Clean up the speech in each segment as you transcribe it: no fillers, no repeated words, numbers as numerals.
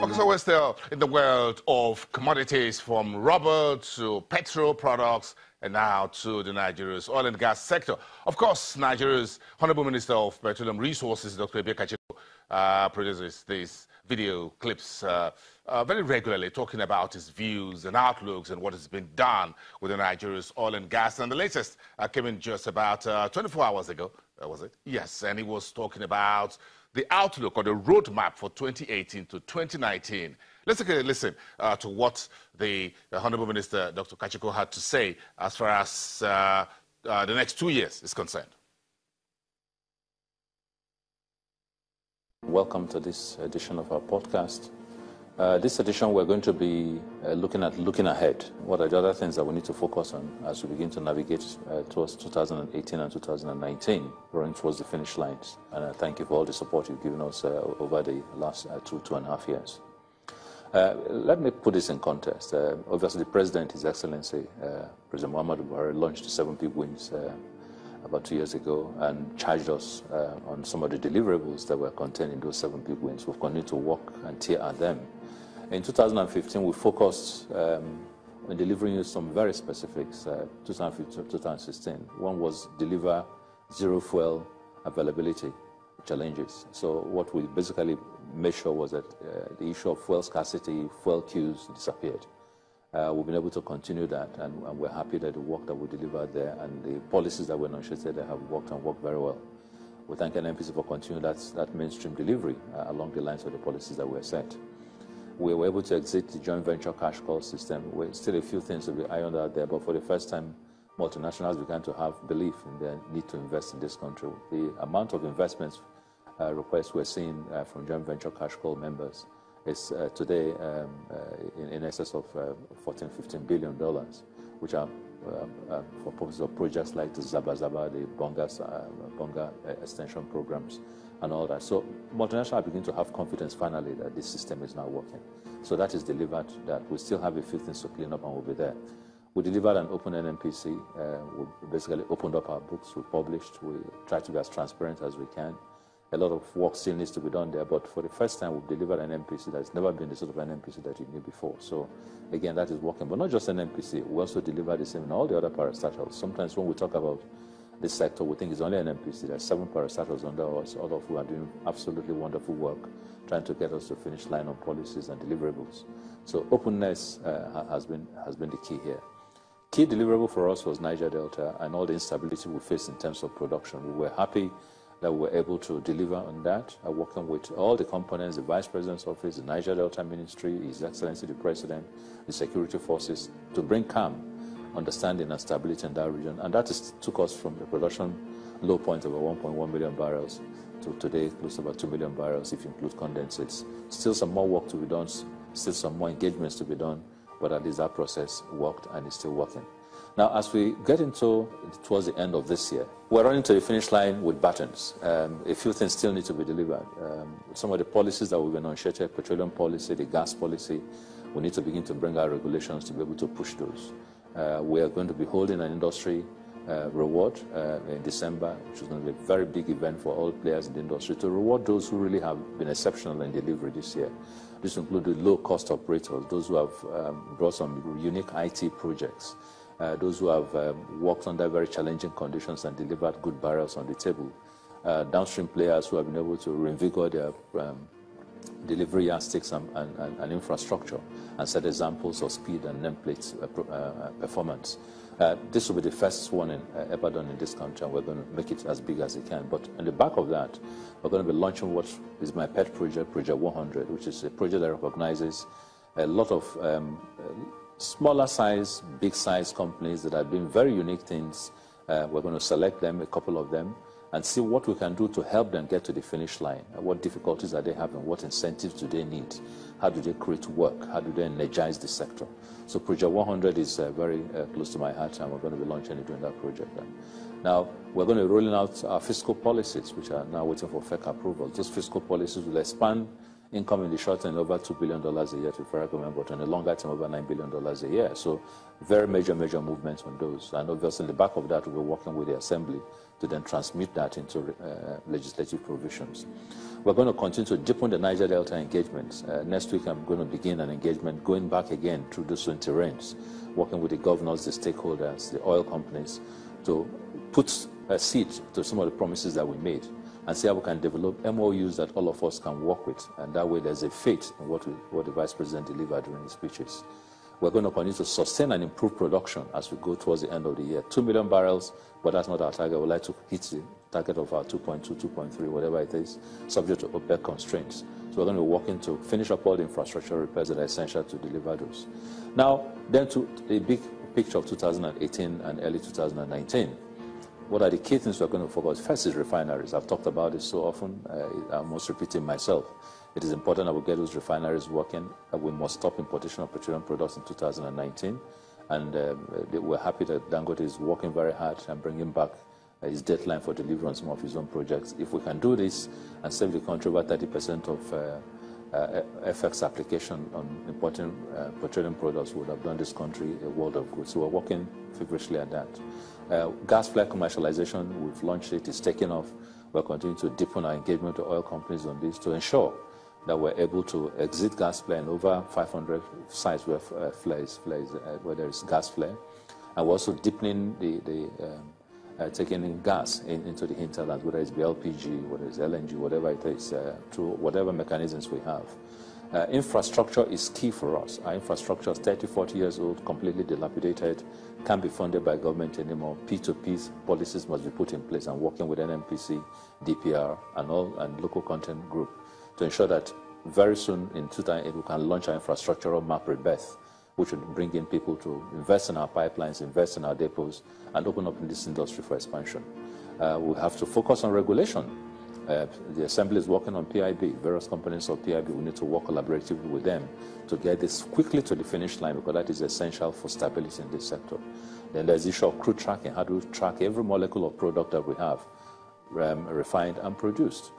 Okay, so we're still in the world of commodities, from rubber to petrol products and now to the Nigeria's oil and gas sector. Of course, Nigeria's Honorable Minister of Petroleum Resources, Dr. Kachikwu, produces these video clips very regularly, talking about his views and outlooks and what has been done with the Nigeria's oil and gas. And the latest came in just about 24 hours ago, was it? Yes, and he was talking about the outlook or the roadmap for 2018 to 2019. Let's take a listen to what the Honorable Minister, Dr. Kachikwu, had to say as far as the next 2 years is concerned. Welcome to this edition of our podcast. This edition, we're going to be looking ahead. What are the other things that we need to focus on as we begin to navigate towards 2018 and 2019, running towards the finish lines. And thank you for all the support you've given us over the last 2.5 years. Let me put this in context. Obviously, the President, His Excellency, President Muhammadu Buhari, launched the 7 big wins about 2 years ago and charged us on some of the deliverables that were contained in those 7 big wins. We've continued to work and tear at them. In 2015, we focused on delivering you some very specifics, 2015 to 2016. One was deliver zero fuel availability challenges. So what we basically made sure was that the issue of fuel scarcity, fuel queues disappeared. We've been able to continue that, and we're happy that the work that we delivered there and the policies that were enunciated there have worked very well. We thank NNPC for continuing that mainstream delivery along the lines of the policies that were set. We were able to exit the joint venture cash call system. We're still a few things to be ironed out there, but for the first time, multinationals began to have belief in their need to invest in this country. The amount of investments requests we're seeing from joint venture cash call members is today in excess of $14–15 billion, which are for purposes of projects like the Zaba, the Bonga extension programs, and all that. So multinationals are beginning to have confidence finally that this system is now working. So that is delivered. That we still have a few things to clean up, and we'll be there. We delivered an open NNPC. We basically opened up our books. We published. We tried to be as transparent as we can. A lot of work still needs to be done there, but for the first time, we've delivered an NPC that's never been the sort of an NPC that you knew before. So, again, that is working. But not just an NPC, we also deliver the same in all the other parastatals. Sometimes when we talk about this sector, we think it's only an NPC. There are 7 parastatals under us, all of who are doing absolutely wonderful work, trying to get us to finish line on policies and deliverables. So openness has been the key here. Key deliverable for us was Niger Delta and all the instability we faced in terms of production. We were happy that we were able to deliver on that, working with all the components, the Vice President's Office, the Niger Delta Ministry, His Excellency the President, the security forces, to bring calm, understanding and stability in that region. And that took us from the production low point of 1.1 million barrels to today close to about 2 million barrels if you include condensates. Still some more work to be done, still some more engagements to be done, but at least that process worked and is still working. Now, as we get towards the end of this year, we're running to the finish line with battens. A few things still need to be delivered. Some of the policies that we've enunciated, petroleum policy, the gas policy, we need to begin to bring our regulations to be able to push those. We are going to be holding an industry reward in December, which is going to be a very big event for all players in the industry, to reward those who really have been exceptional in delivery this year. This includes low-cost operators, those who have brought some unique IT projects, those who have worked under very challenging conditions and delivered good barrels on the table, downstream players who have been able to reinvigorate their delivery yardsticks and infrastructure and set examples of speed and nameplate performance. This will be the first one ever done in this country, and we're going to make it as big as it can. But on the back of that, we're going to be launching what is my pet project, Pt.1, which is a project that recognizes a lot of smaller size, big size companies that are doing very unique things. We're going to select them, a couple of them, and see what we can do to help them get to the finish line. What difficulties are they having? What incentives do they need? How do they create work? How do they energize the sector? So Project 100 is very close to my heart, and we're going to be launching it during that project. Now, we're going to be rolling out our fiscal policies, which are now waiting for FEC approval. Those fiscal policies will expand income in the short term over $2 billion a year to the federal government, but on the longer term over $9 billion a year. So very major movements on those. And obviously, in the back of that, we're working with the Assembly to then transmit that into legislative provisions. We're going to continue to deepen the Niger Delta engagements. Next week, I'm going to begin an engagement going back again through those terrains, working with the governors, the stakeholders, the oil companies, to put a seed to some of the promises that we made and see how we can develop MOUs that all of us can work with. And that way, there's a faith in what the Vice President delivered during his speeches. We're going to continue to sustain and improve production as we go towards the end of the year. 2 million barrels, but that's not our target. We'd like to hit the target of our 2.2, 2.3, whatever it is, subject to OPEC constraints. So we're going to be working to finish up all the infrastructure repairs that are essential to deliver those. Now, then to a big picture of 2018 and early 2019. What are the key things we're going to focus on? First is refineries. I've talked about it so often, I'm almost repeating myself. It is important that we get those refineries working. We must stop importation of petroleum products in 2019. And we're happy that Dangote is working very hard and bringing back his deadline for delivery on some of his own projects. If we can do this and save the country over 30% of FX application on importing petroleum products, we would have done this country a world of good. So we're working feverishly at that. Gas Flare Commercialization, we've launched it, it's taking off. We're continuing to deepen our engagement with oil companies on this to ensure that we're able to exit gas flare in over 500 sites where where there is gas flare. And we're also deepening taking in gas into the hinterland, whether it's LPG, whether it's LNG, whatever it is, through whatever mechanisms we have. Infrastructure is key for us. Our infrastructure is 30, 40 years old, completely dilapidated, can't be funded by government anymore. P2P policies must be put in place, and working with NNPC, DPR, and local content group to ensure that very soon in 2008 we can launch our infrastructural map Rebirth, which would bring in people to invest in our pipelines, invest in our depots, and open up in this industry for expansion. We have to focus on regulation. The Assembly is working on PIB. Various components of PIB, we need to work collaboratively with them to get this quickly to the finish line, because that is essential for stability in this sector. Then there's the issue of crude tracking. How do we track every molecule of product that we have refined and produced?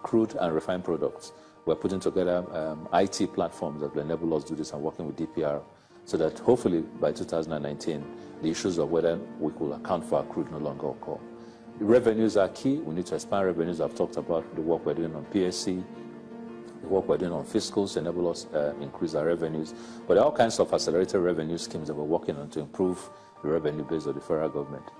Crude and refined products. We're putting together IT platforms that will enable us to do this, and working with DPR, so that hopefully by 2019, the issues of whether we could account for our crude no longer occur. The revenues are key. We need to expand revenues. I've talked about the work we're doing on PSC, the work we're doing on Fiscal to enable us increase our revenues. But there are all kinds of accelerated revenue schemes that we're working on to improve the revenue base of the federal government.